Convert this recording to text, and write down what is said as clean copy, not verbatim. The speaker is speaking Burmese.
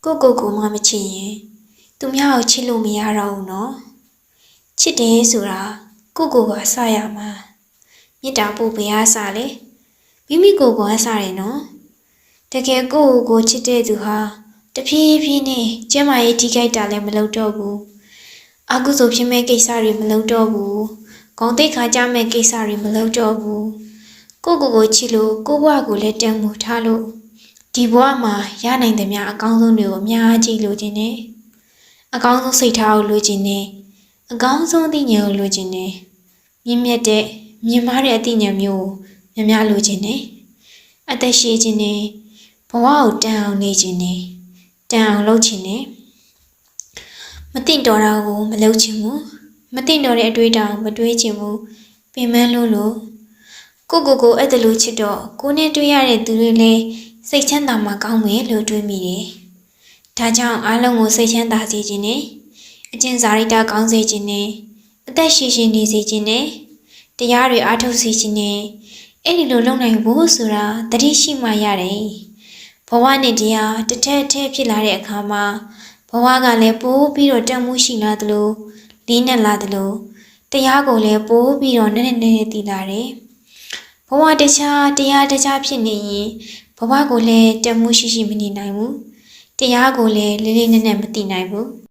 ကိုမှမချစ်ရင်သူများကိုချစ်လို့မရတော့ဘူးနော်ချစ်တယ်ဆိုတာကိုကစရမှာမေတ္တာပို့ပေးအားစလေမိမိကိုယ်စတယ်နော်တကယ်ကိုချစ်တဲ့သူဟာတဖြည်းဖြည်းနဲ့ကျမရဲ့ထိခိုက်တာလည်းမလုပ်တော့ဘူးအကုသိုလ်ဖြစ်မဲ့ကိစ္စတွေမလုပ်တော့ဘူးဂုဏ်သိက္ခာကျမဲ့ကိစ္စတွေမလုပ်တော့ဘူးကိုချစ်လို့ကိုဘဝကိုလည်းတန်ဖိုးထားလို့ဒီဘဝမှာရနိုင်သမျှအကောင်းဆုံးတွေကိုအများကြီးလိုချင်တယ်အကောင်းဆုံးစိတ်ထားကိုလိုချင်တယ်အကောင်းဆုံးအသိဉာဏ်ကိုလိုချင်တယ်မြင့်မြတ်တဲ့မြင့်မားတဲ့အသိဉာဏ်မျိုးကိုများလိုချင်တယ်အသက်ရှည်ခြင်းနဲ့ဘဝကိုတန်အောင်နေခြင်းနဲ့တန်အောင်လုပ်ခြင်းနဲ့မသိတော်တာကိုမလုပ်ခြင်းဘူးမသိတော်တဲ့အတွေ့အကြုံမတွေးခြင်းဘူးပင်ပန်းလို့ကိုအဲ့ဒါလိုချစ်တော့ကိုနဲ့တွေ့ရတဲ့သူတွေလည်းစိတ်ချမ်းသာမှကောင်းမယ်လို့တွေးမိတယ်ဒါကြောင့်အားလုံးကိုစိတ်ချမ်းသာစေခြင်းနဲ့အကျင့်စာရိတ္တကောင်းစေခြင်းနဲ့အသက်ရှည်ရှည်နေစေခြင်းနဲ့တရားတွေအားထုတ်စေခြင်းနဲ့အဲ့ဒီလိုလုပ်နိုင်ဖို့ဆိုတာတတိရှိမှရတယ်ဘဝနဲ့တရားတစ်ထက်ထက်ဖြစ်လာတဲ့အခါမှာဘဝကလည်းပိုးပြီးတော့တန်မှုရှိလာသလိုလေးနက်လာသလိုတရားကိုလည်းပိုးပြီးတော့နည်းနည်းတည်လာတယ်ဘဝတခြားတရားတခြားဖြစ်နေရင်ဘဝကိုလည်းတန်မှုရှိမနေနိုင်ဘူးတရားကိုလည်းလေးလေးနက်နက်မသိနိုင်ဘူး